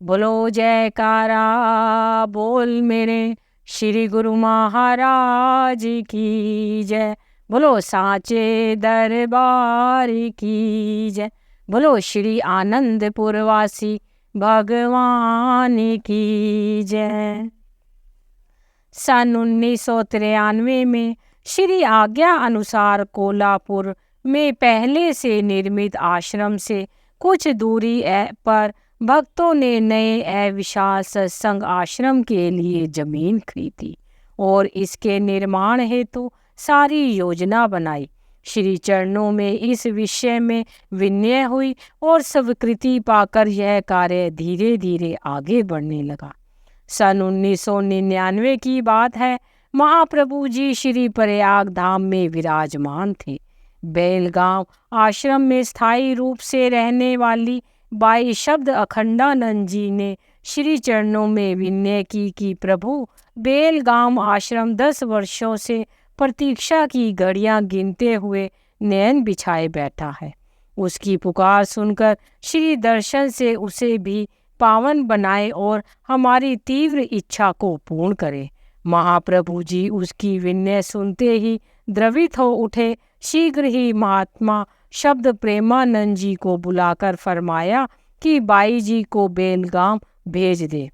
बोलो जयकारा बोल मेरे श्री गुरु महाराज की जय। बोलो साचे दरबार की जय। बोलो श्री आनंदपुर वासी भगवान की जय। सन 1993 में श्री आज्ञा अनुसार कोल्हापुर में पहले से निर्मित आश्रम से कुछ दूरी पर भक्तों ने नए विशाल सत्संग आश्रम के लिए जमीन खरीदी और इसके निर्माण हेतु सारी योजना बनाई। श्री चरणों में इस विषय में विनय हुई और स्वीकृति पाकर यह कार्य धीरे धीरे आगे बढ़ने लगा। सन 1999 की बात है। महाप्रभु जी श्री प्रयाग धाम में विराजमान थे। बेलगांव आश्रम में स्थायी रूप से रहने वाली बाई शब्द अखंडानंद जी ने श्री चरणों में विनय की कि प्रभु, बेलगांव आश्रम 10 वर्षों से प्रतीक्षा की घड़ियां गिनते हुए नयन बिछाए बैठा है। उसकी पुकार सुनकर श्री दर्शन से उसे भी पावन बनाए और हमारी तीव्र इच्छा को पूर्ण करे। महाप्रभु जी उसकी विनय सुनते ही द्रवित हो उठे। शीघ्र ही महात्मा शब्द प्रेमानंद जी को बुलाकर फरमाया कि बाई जी को बेलगांव भेज दे।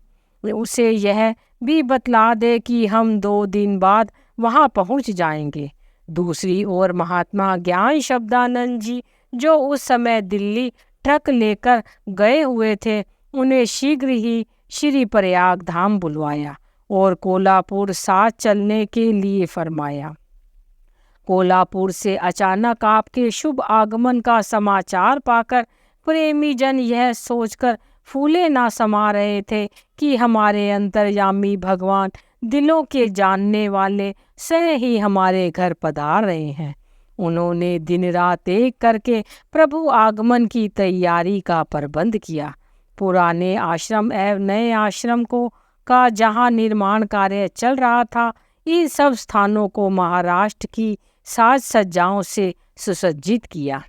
उसे यह भी बतला दे कि हम 2 दिन बाद वहां पहुंच जाएंगे। दूसरी ओर महात्मा ज्ञान शब्दानंद जी, जो उस समय दिल्ली ट्रक लेकर गए हुए थे, उन्हें शीघ्र ही श्री प्रयाग धाम बुलवाया और कोल्हापुर साथ चलने के लिए फरमाया। कोल्हापुर से अचानक आपके शुभ आगमन का समाचार पाकर प्रेमी जन यह सोचकर फूले ना समा रहे थे कि हमारे अंतर्यामी भगवान दिलों के जानने वाले स्वयं ही हमारे घर पधार रहे हैं। उन्होंने दिन रात एक करके प्रभु आगमन की तैयारी का प्रबंध किया। पुराने आश्रम एवं नए आश्रम का जहां निर्माण कार्य चल रहा था, इन सब स्थानों को महाराष्ट्र की साज सज्जाओं से सुसज्जित किया।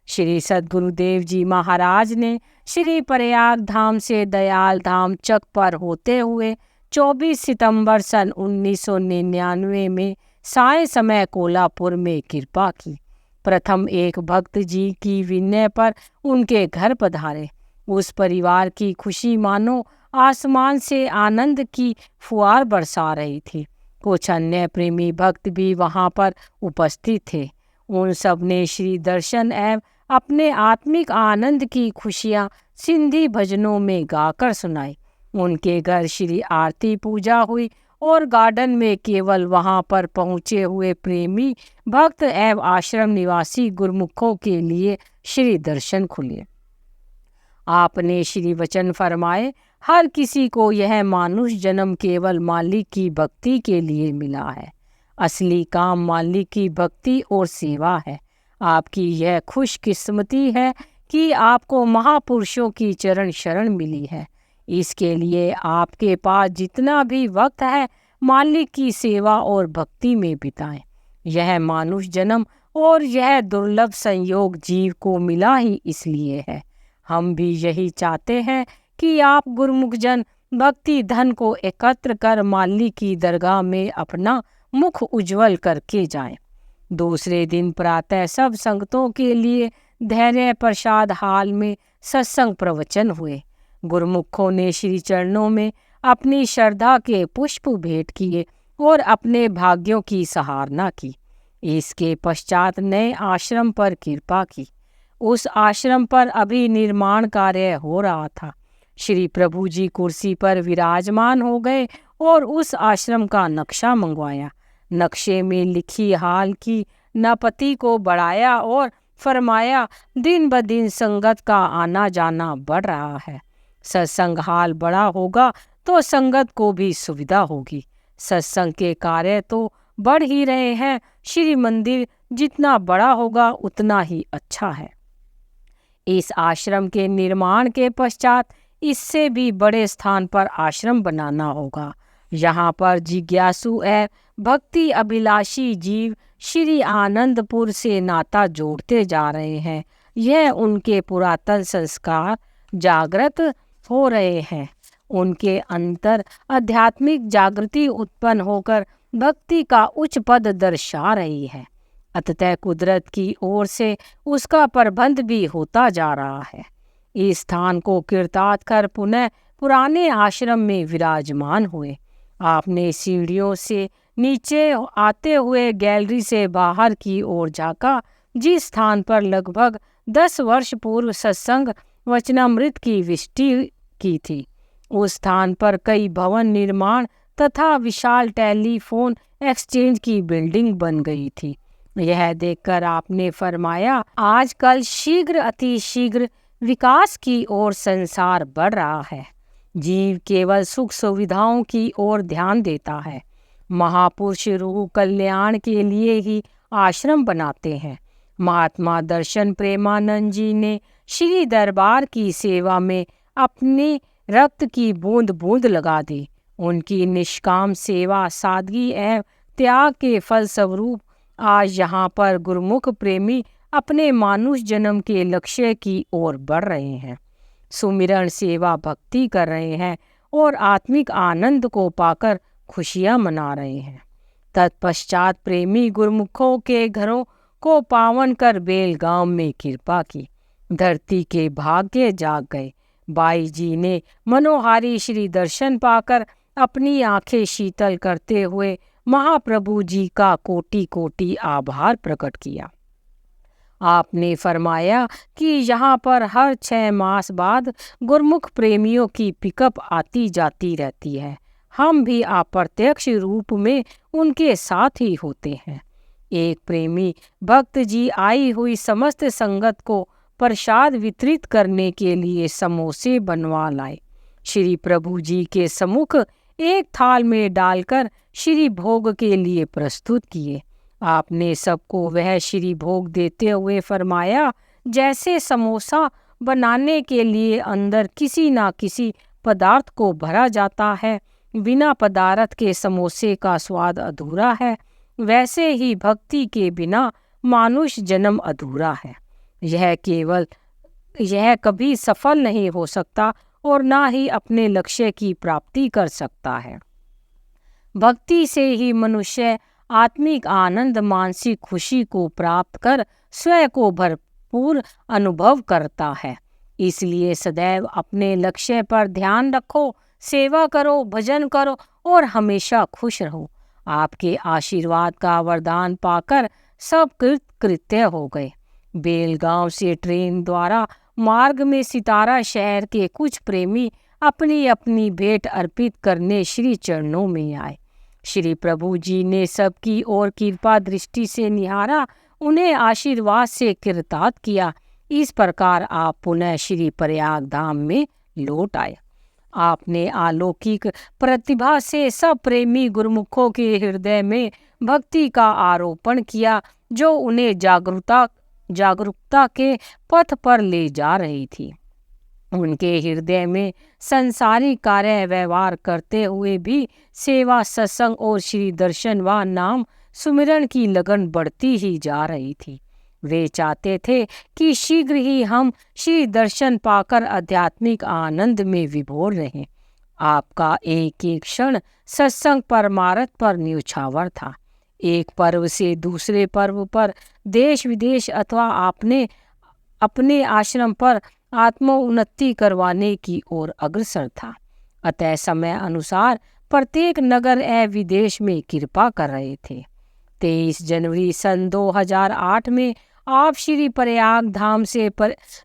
श्री सद्गुरुदेव जी महाराज ने श्री प्रयाग धाम से दयाल धाम चक पर होते हुए 24 सितंबर सन 1999 में साय समय कोल्हापुर में कृपा की। प्रथम एक भक्त जी की विनय पर उनके घर पधारे। उस परिवार की खुशी मानो आसमान से आनंद की फुहार बरसा रही थी। कुछ अन्य प्रेमी भक्त भी वहां पर उपस्थित थे। उन सब ने श्री दर्शन एवं अपने आत्मिक आनंद की खुशियां सिंधी भजनों में गाकर सुनाई। उनके घर श्री आरती पूजा हुई और गार्डन में केवल वहां पर पहुंचे हुए प्रेमी भक्त एवं आश्रम निवासी गुरुमुखों के लिए श्री दर्शन खुले। आपने श्री वचन फरमाए, हर किसी को यह मानुष जन्म केवल मालिक की भक्ति के लिए मिला है। असली काम मालिक की भक्ति और सेवा है। आपकी यह खुशकिस्मती है कि आपको महापुरुषों की चरण शरण मिली है। इसके लिए आपके पास जितना भी वक्त है, मालिक की सेवा और भक्ति में बिताएं। यह मानुष जन्म और यह दुर्लभ संयोग जीव को मिला ही इसलिए है। हम भी यही चाहते हैं कि आप गुरुमुख जन भक्ति धन को एकत्र कर मालिक की दरगाह में अपना मुख उज्जवल करके जाएं। दूसरे दिन प्रातः सब संगतों के लिए धैर्य प्रसाद हाल में सत्संग प्रवचन हुए। गुरुमुखों ने श्री चरणों में अपनी श्रद्धा के पुष्प भेंट किए और अपने भाग्यों की सराहना की। इसके पश्चात नए आश्रम पर कृपा की। उस आश्रम पर अभी निर्माण कार्य हो रहा था। श्री प्रभु जी कुर्सी पर विराजमान हो गए और उस आश्रम का नक्शा मंगवाया। नक्शे में लिखी हाल की नपति को बढ़ाया और फरमाया, दिन ब दिन संगत का आना जाना बढ़ रहा है। सत्संग हाल बड़ा होगा तो संगत को भी सुविधा होगी। सत्संग के कार्य तो बढ़ ही रहे हैं। श्री मंदिर जितना बड़ा होगा उतना ही अच्छा है। इस आश्रम के निर्माण के पश्चात इससे भी बड़े स्थान पर आश्रम बनाना होगा। यहाँ पर जिज्ञासु एवं भक्ति अभिलाषी जीव श्री आनंदपुर से नाता जोड़ते जा रहे हैं। यह उनके पुरातन संस्कार जागृत हो रहे हैं, उनके अंतर आध्यात्मिक जागृति उत्पन्न होकर भक्ति का उच्च पद दर्शा रही है। अतः कुदरत की ओर से उसका प्रबंध भी होता जा रहा है। इस स्थान को कृतार्थ कर पुनः पुराने आश्रम में विराजमान हुए। आपने सीढ़ियों से नीचे आते हुए गैलरी से बाहर की ओर झांका, जिस स्थान पर लगभग 10 वर्ष पूर्व सत्संग वचनामृत की वृष्टि की थी। उस स्थान पर कई भवन निर्माण तथा विशाल टेलीफोन एक्सचेंज की बिल्डिंग बन गई थी। यह देखकर आपने फरमाया, आजकल शीघ्र अति शीघ्र विकास की ओर संसार बढ़ रहा है। जीव केवल सुख सुविधाओं की ओर ध्यान देता है। महापुरुष रूह कल्याण के लिए ही आश्रम बनाते हैं। महात्मा दर्शन प्रेमानंद जी ने श्री दरबार की सेवा में अपने रक्त की बूंद बूंद लगा दी। उनकी निष्काम सेवा, सादगी एवं त्याग के फलस्वरूप आज यहाँ पर गुरुमुख प्रेमी अपने मानुष जन्म के लक्ष्य की ओर बढ़ रहे हैं, सुमिरन सेवा भक्ति कर रहे हैं और आत्मिक आनंद को पाकर खुशियां मना रहे हैं। तत्पश्चात प्रेमी गुरुमुखों के घरों को पावन कर बेलगांव में कृपा की। धरती के भाग्य जाग गए। बाई जी ने मनोहारी श्री दर्शन पाकर अपनी आंखें शीतल करते हुए महाप्रभु जी का कोटि कोटि आभार प्रकट किया। आपने फरमाया कि यहाँ पर हर 6 मास बाद गुरमुख प्रेमियों की पिकअप आती जाती रहती है। हम भी अप्रत्यक्ष रूप में उनके साथ ही होते हैं। एक प्रेमी भक्त जी आई हुई समस्त संगत को प्रसाद वितरित करने के लिए समोसे बनवा लाए। श्री प्रभु जी के सम्मुख एक थाल में डालकर श्री भोग के लिए प्रस्तुत किए। आपने सबको वह श्री भोग देते हुए फरमाया, जैसे समोसा बनाने के लिए अंदर किसी ना किसी पदार्थ को भरा जाता है, बिना पदार्थ के समोसे का स्वाद अधूरा है, वैसे ही भक्ति के बिना मानुष जन्म अधूरा है। यह कभी सफल नहीं हो सकता और ना ही अपने लक्ष्य की प्राप्ति कर सकता है। भक्ति से ही मनुष्य आत्मिक आनंद, मानसिक खुशी को प्राप्त कर स्वयं को भरपूर अनुभव करता है। इसलिए सदैव अपने लक्ष्य पर ध्यान रखो, सेवा करो, भजन करो और हमेशा खुश रहो। आपके आशीर्वाद का वरदान पाकर सब कृत्य हो गए। बेलगांव से ट्रेन द्वारा मार्ग में सितारा शहर के कुछ प्रेमी अपनी अपनी भेंट अर्पित करने श्री चरणों में आए। श्री प्रभु जी ने सबकी ओर कृपा दृष्टि से निहारा, उन्हें आशीर्वाद से कृतार्थ किया। इस प्रकार आप पुनः श्री प्रयाग धाम में लौट आए। आपने अलौकिक प्रतिभा से सब प्रेमी गुरुमुखों के हृदय में भक्ति का आरोपण किया, जो उन्हें जागरूकता के पथ पर ले जा रही थी। उनके हृदय में संसारिक कार्य व्यवहार करते हुए भी सेवा, सत्संग और श्री दर्शन व नाम सुमिरन की लगन बढ़ती ही जा रही थी। वे चाहते थे कि शीघ्र ही हम श्री दर्शन पाकर आध्यात्मिक आनंद में विभोर रहें। आपका एक एक क्षण सत्संग परमार्थ पर न्यौछावर था। एक पर्व से दूसरे पर्व पर, देश विदेश अथवा आपने अपने आश्रम पर आत्मोन्नति करवाने की ओर अग्रसर था। अतः समय अनुसार प्रत्येक नगर एवं विदेश में कृपा कर रहे थे। 23 जनवरी सन 2008 में आप श्री प्रयाग धाम से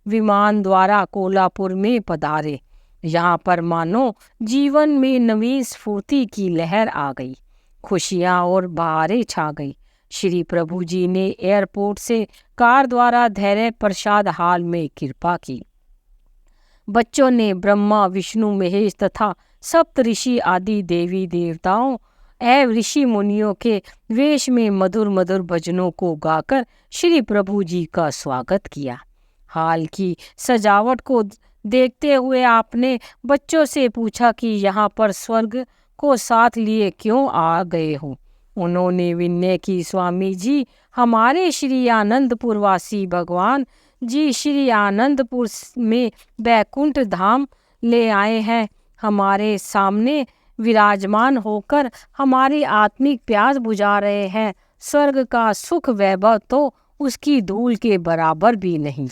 विमान द्वारा कोल्हापुर में पधारे। यहाँ पर मानो जीवन में नवीन स्फूर्ति की लहर आ गई, खुशियाँ और बहारें छा गई। श्री प्रभु जी ने एयरपोर्ट से कार द्वारा धैर्य प्रसाद हाल में कृपा की। बच्चों ने ब्रह्मा, विष्णु, महेश तथा सप्त ऋषि आदि देवी देवताओं एवं ऋषि मुनियों के वेश में मधुर मधुर भजनों को गाकर श्री प्रभु जी का स्वागत किया। हाल की सजावट को देखते हुए आपने बच्चों से पूछा कि यहाँ पर स्वर्ग को साथ लिए क्यों आ गए हो। उन्होंने विनय की, स्वामी जी, हमारे श्री आनंदपुर वासी भगवान जी श्री आनंदपुर में बैकुंठ धाम ले आए हैं, हमारे सामने विराजमान होकर हमारी आत्मिक प्यास बुझा रहे हैं। स्वर्ग का सुख वैभव तो उसकी धूल के बराबर भी नहीं।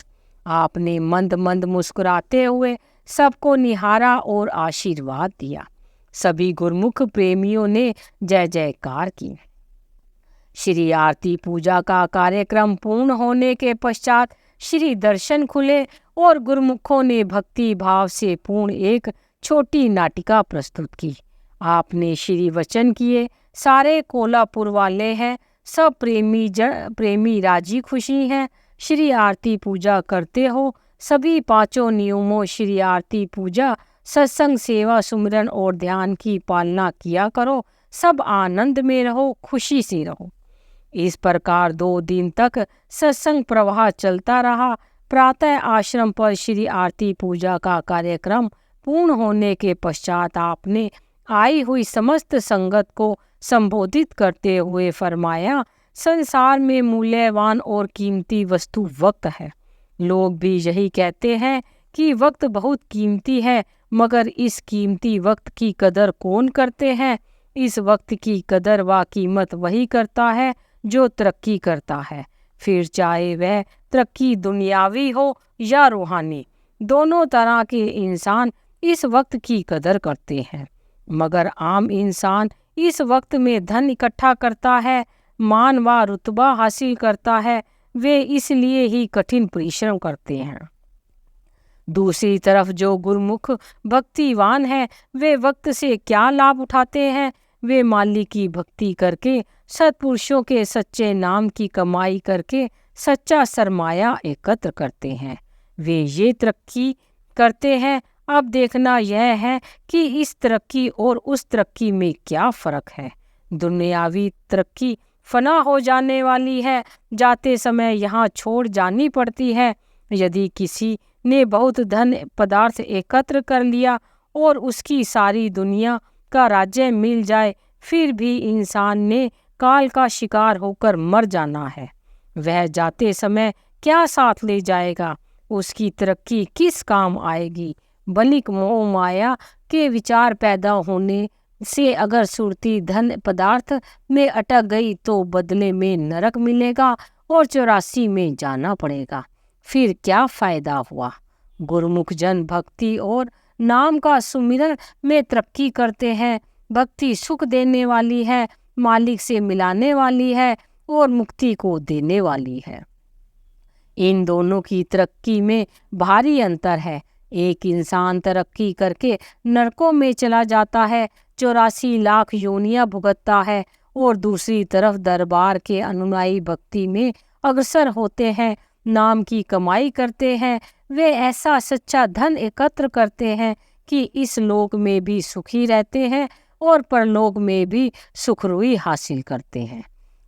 आपने मंद मंद मुस्कुराते हुए सबको निहारा और आशीर्वाद दिया। सभी गुरुमुख प्रेमियों ने जय जयकार की। श्री आरती पूजा का कार्यक्रम पूर्ण होने के पश्चात श्री दर्शन खुले और गुरुमुखों ने भक्ति भाव से पूर्ण एक छोटी नाटिका प्रस्तुत की। आपने श्री वचन किए, सारे कोल्हापुर वाले हैं, सब प्रेमी राजी खुशी हैं। श्री आरती पूजा करते हो, सभी पांचों नियमों श्री आरती पूजा, सत्संग, सेवा, सुमिरन और ध्यान की पालना किया करो। सब आनंद में रहो, खुशी से रहो। इस प्रकार 2 दिन तक सत्संग प्रवाह चलता रहा। प्रातः आश्रम पर श्री आरती पूजा का कार्यक्रम पूर्ण होने के पश्चात आपने आई हुई समस्त संगत को संबोधित करते हुए फरमाया, संसार में मूल्यवान और कीमती वस्तु वक्त है। लोग भी यही कहते हैं कि वक्त बहुत कीमती है, मगर इस कीमती वक्त की कदर कौन करते हैं? इस वक्त की कदर व कीमत वही करता है जो तरक्की करता है, फिर चाहे वह तरक्की दुनियावी हो या रूहानी। दोनों तरह के इंसान इस वक्त की कदर करते हैं, मगर आम इंसान इस वक्त में धन इकट्ठा करता है, मान व रुतबा हासिल करता है, वे इसलिए ही कठिन परिश्रम करते हैं। दूसरी तरफ जो गुरुमुख भक्तिवान है, वे वक्त से क्या लाभ उठाते हैं? वे मालिक की भक्ति करके, सत्पुरुषों के सच्चे नाम की कमाई करके सच्चा सरमाया एकत्र करते हैं। वे ये तरक्की करते हैं। अब देखना यह है कि इस तरक्की और उस तरक्की में क्या फ़र्क है। दुनियावी तरक्की फना हो जाने वाली है, जाते समय यहाँ छोड़ जानी पड़ती है। यदि किसी ने बहुत धन पदार्थ एकत्र कर लिया और उसकी सारी दुनिया का राज्य मिल जाए, फिर भी इंसान ने काल का शिकार होकर मर जाना है। वह जाते समय क्या साथ ले जाएगा? उसकी तरक्की किस काम आएगी? बलिक मोह माया के विचार पैदा होने से अगर सुरती धन पदार्थ में अटक गई तो बदले में नरक मिलेगा और 84 में जाना पड़ेगा। फिर क्या फायदा हुआ? गुरुमुख जन भक्ति और नाम का सुमिरन में तरक्की करते हैं। भक्ति सुख देने वाली है, मालिक से मिलाने वाली है और मुक्ति को देने वाली है। इन दोनों की तरक्की में भारी अंतर है। एक इंसान तरक्की करके नरकों में चला जाता है, 84 लाख योनियां भुगतता है, और दूसरी तरफ दरबार के अनुयायी भक्ति में अग्रसर होते हैं, नाम की कमाई करते हैं। वे ऐसा सच्चा धन एकत्र करते हैं कि इस लोक में भी सुखी रहते हैं और परलोक में भी सुखरुई हासिल करते हैं।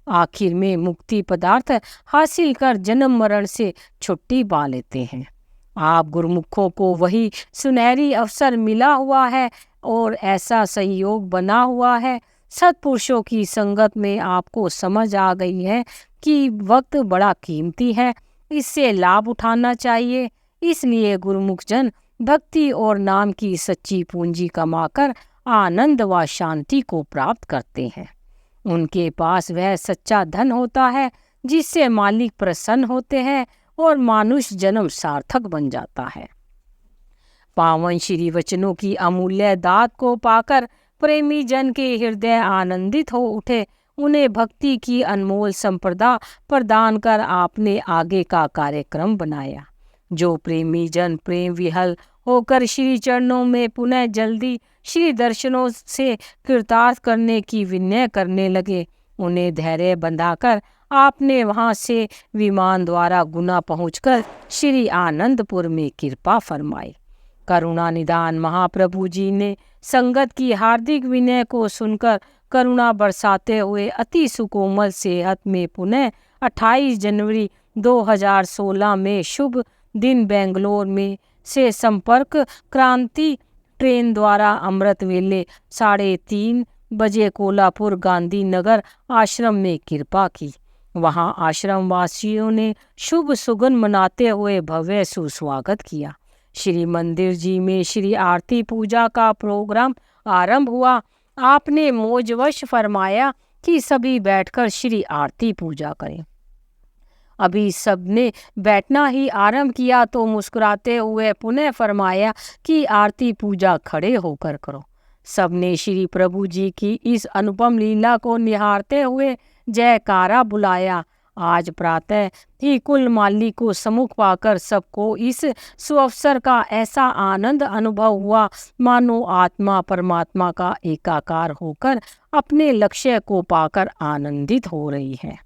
आखिर में मुक्ति पदार्थ हासिल कर जन्म मरण से छुट्टी पा लेते हैं। आप गुरुमुखों को वही सुनहरी अवसर मिला हुआ है और ऐसा संयोग बना हुआ है। सत्पुरुषों की संगत में आपको समझ आ गई है कि वक्त बड़ा कीमती है, इससे लाभ उठाना चाहिए। इसलिए गुरुमुख जन भक्ति और नाम की सच्ची पूंजी कमाकर आनंद व शांति को प्राप्त करते हैं। उनके पास वह सच्चा धन होता है जिससे मालिक प्रसन्न होते हैं और मानुष जन्म सार्थक बन जाता है। पावन श्री वचनों की अमूल्य दात को पाकर प्रेमी जन के हृदय आनंदित हो उठे। उन्हें भक्ति की अनमोल संपदा प्रदान कर आपने आगे का कार्यक्रम बनाया। जो प्रेमी जन प्रेम विहल होकर श्री चरणों में पुनः जल्दी श्री दर्शनों से कृतार्थ करने की विनय करने लगे, उन्हें धैर्य बंधाकर आपने वहां से विमान द्वारा गुना पहुंचकर श्री आनंदपुर में कृपा फरमाई। करुणा निदान महाप्रभु जी ने संगत की हार्दिक विनय को सुनकर करुणा बरसाते हुए अति सुकोमल सेहत में पुनः 28 जनवरी 2016 में शुभ दिन बेंगलोर में से संपर्क क्रांति ट्रेन द्वारा अमृत वेले 3:30 बजे कोल्हापुर गांधी नगर आश्रम में कृपा की। वहां आश्रम वासियों ने शुभ सुगन मनाते हुए भव्य सुस्वागत किया। श्री मंदिर जी में श्री आरती पूजा का प्रोग्राम आरंभ हुआ। आपने मौजवश फरमाया कि सभी बैठकर श्री आरती पूजा करें। अभी सबने बैठना ही आरंभ किया तो मुस्कुराते हुए पुनः फरमाया कि आरती पूजा खड़े होकर करो। सबने श्री प्रभु जी की इस अनुपम लीला को निहारते हुए जयकारा बुलाया। आज प्रातः ही कुल माली को सम्मुख पाकर सबको इस सुअवसर का ऐसा आनंद अनुभव हुआ मानो आत्मा परमात्मा का एकाकार होकर अपने लक्ष्य को पाकर आनंदित हो रही है।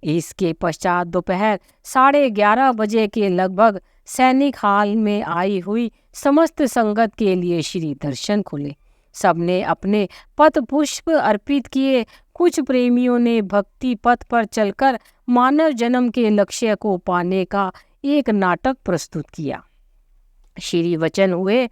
इसके पश्चात दोपहर 11:30 बजे के लगभग सैनिक हाल में आई हुई समस्त संगत के लिए श्री दर्शन खुले। सबने अपने पद पुष्प अर्पित किए। कुछ प्रेमियों ने भक्ति पथ पर चलकर मानव जन्म के लक्ष्य को पाने का एक नाटक प्रस्तुत किया। श्री वचन हुए,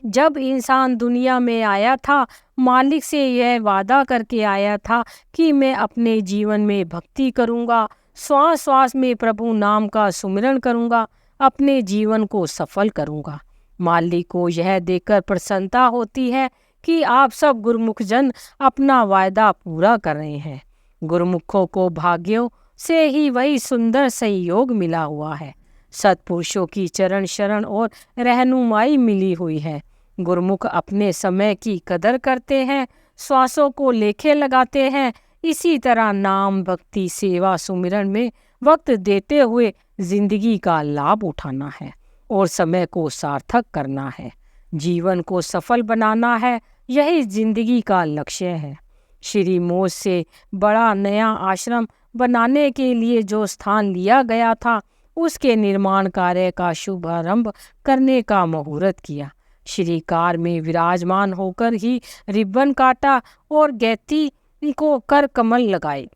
जब इंसान दुनिया में आया था मालिक से यह वादा करके आया था कि मैं अपने जीवन में भक्ति करूँगा, श्वास श्वास में प्रभु नाम का सुमिरन करूँगा, अपने जीवन को सफल करूँगा। मालिक को यह देखकर प्रसन्नता होती है कि आप सब गुरुमुख जन अपना वायदा पूरा कर रहे हैं। गुरुमुखों को भाग्यों से ही वही सुंदर संयोग मिला हुआ है। सत्पुरुषों की चरण शरण और रहनुमाई मिली हुई है। गुरुमुख अपने समय की कदर करते हैं, श्वासों को लेखे लगाते हैं। इसी तरह नाम भक्ति सेवा सुमिरन में वक्त देते हुए जिंदगी का लाभ उठाना है और समय को सार्थक करना है। जीवन को सफल बनाना है, यही जिंदगी का लक्ष्य है। श्री मोज से बड़ा नया आश्रम बनाने के लिए जो स्थान लिया गया था उसके निर्माण कार्य का शुभारंभ करने का मुहूर्त किया। श्री कार में विराजमान होकर ही रिबन काटा और गैती को कर कमल लगाए।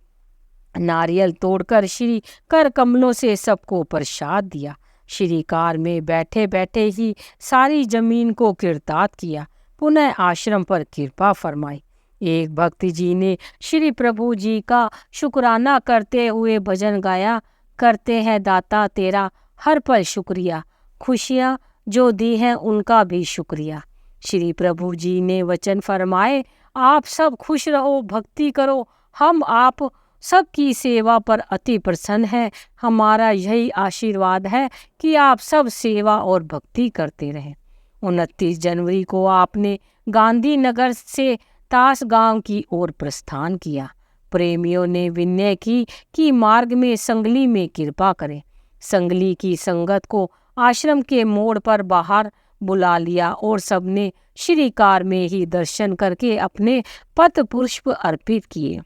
नारियल तोड़कर श्री कर कमलों से सबको प्रसाद दिया। श्री कार में बैठे बैठे ही सारी जमीन को किरताद किया। पुनः आश्रम पर कृपा फरमाई। एक भक्त जी ने श्री प्रभु जी का शुक्राना करते हुए भजन गाया, करते हैं दाता तेरा हर पल शुक्रिया, खुशियाँ जो दी हैं उनका भी शुक्रिया। श्री प्रभु जी ने वचन फरमाए, आप सब खुश रहो, भक्ति करो। हम आप सबकी सेवा पर अति प्रसन्न हैं। हमारा यही आशीर्वाद है कि आप सब सेवा और भक्ति करते रहें। 29 जनवरी को आपने गांधीनगर से तास गांव की ओर प्रस्थान किया। प्रेमियों ने विनय की कि मार्ग में संगली में कृपा करें। संगली की संगत को आश्रम के मोड़ पर बाहर बुला लिया और सबने श्री कार में ही दर्शन करके अपने पद पुष्प अर्पित किए।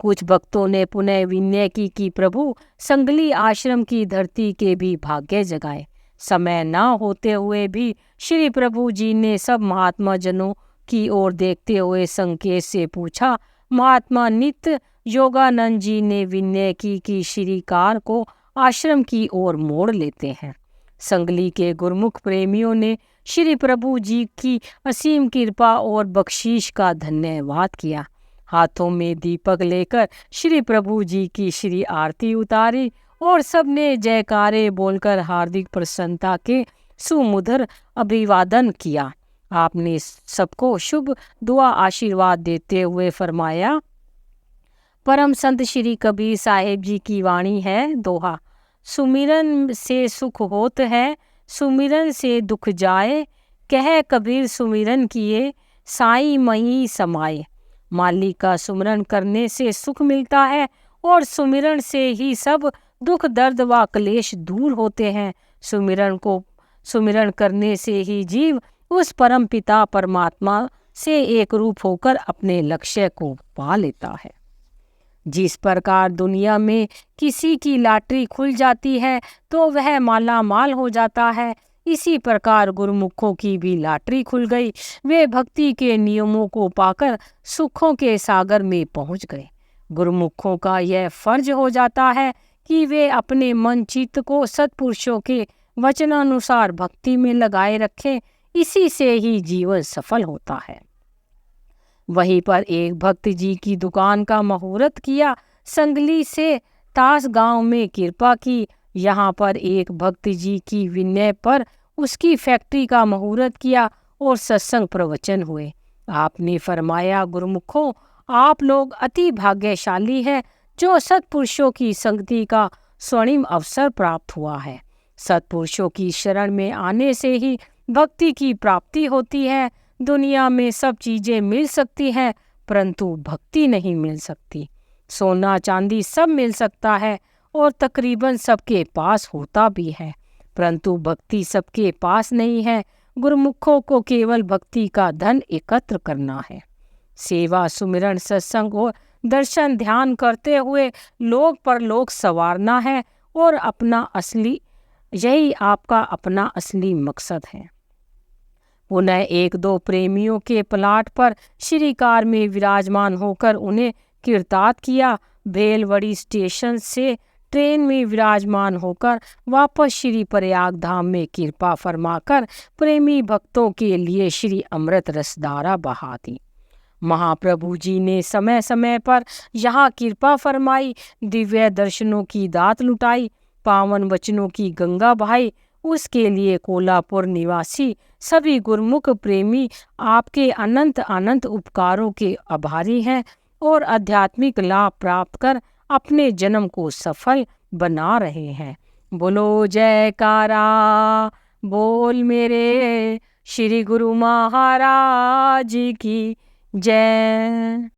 कुछ भक्तों ने पुनः विनय की कि प्रभु संगली आश्रम की धरती के भी भाग्य जगाए। समय न होते हुए भी श्री प्रभु जी ने सब महात्मा जनों की ओर देखते हुए संकेत से पूछा। महात्मा नित्य योगानंद जी ने विनय की कि श्री कार को आश्रम की ओर मोड़ लेते हैं। संगली के गुरुमुख प्रेमियों ने श्री प्रभु जी की असीम कृपा और बख्शीश का धन्यवाद किया। हाथों में दीपक लेकर श्री प्रभु जी की श्री आरती उतारी और सबने जयकारे बोलकर हार्दिक प्रसन्नता के सुमधुर अभिवादन किया। आपने सबको शुभ दुआ आशीर्वाद देते हुए फरमाया, परम संत श्री कबीर साहेब जी की वाणी है, दोहा, सुमिरन से सुख होत है, सुमिरन से दुख जाए, कह कबीर सुमिरन किए, साईं मही समाए। मालिक का सुमिरन करने से सुख मिलता है और सुमिरन से ही सब दुख दर्द व क्लेश दूर होते हैं। सुमिरन करने से ही जीव उस परम पिता परमात्मा से एक रूप होकर अपने लक्ष्य को पा लेता है। जिस प्रकार दुनिया में किसी की लॉटरी खुल जाती है तो वह माला माल हो जाता है, इसी प्रकार गुरुमुखों की भी लॉटरी खुल गई। वे भक्ति के नियमों को पाकर सुखों के सागर में पहुंच गए। गुरुमुखों का यह फर्ज हो जाता है कि वे अपने मन चित्त को सत्पुरुषों के वचनानुसार भक्ति में लगाए रखें, इसी से ही जीवन सफल होता है। वहीं पर एक भक्त जी की दुकान का मुहूर्त किया। संगली से तास गांव में कृपा की। यहाँ पर एक भक्त जी की विनय पर उसकी फैक्ट्री का मुहूर्त किया और सत्संग प्रवचन हुए। आपने फरमाया, गुरुमुखों, आप लोग अति भाग्यशाली हैं जो सत्पुरुषों की संगति का स्वर्णिम अवसर प्राप्त हुआ है। सत्पुरुषों की शरण में आने से ही भक्ति की प्राप्ति होती है। दुनिया में सब चीजें मिल सकती हैं, परंतु भक्ति नहीं मिल सकती। सोना चांदी सब मिल सकता है और तकरीबन सबके पास होता भी है, परंतु भक्ति सबके पास नहीं है। गुरुमुखों को केवल भक्ति का धन एकत्र करना है। सेवा, सुमिरन, सत्संग और दर्शन ध्यान करते हुए लोक परलोक संवारना है और यही आपका अपना असली मकसद है। पुनः एक दो प्रेमियों के प्लाट पर श्री कार में विराजमान होकर उन्हें कीर्तार्थ किया। भेलवड़ी स्टेशन से ट्रेन में विराजमान होकर वापस श्री प्रयाग धाम में कृपा फरमाकर प्रेमी भक्तों के लिए श्री अमृत रसधारा बहा दी। महाप्रभु जी ने समय समय पर यहाँ कृपा फरमाई, दिव्य दर्शनों की दात लुटाई, पावन वचनों की गंगा बहाई। उसके लिए कोल्हापुर निवासी सभी गुरुमुख प्रेमी आपके अनंत अनंत उपकारों के आभारी हैं और आध्यात्मिक लाभ प्राप्त कर अपने जन्म को सफल बना रहे हैं। बोलो जयकारा, बोल मेरे श्री गुरु महाराज की जय।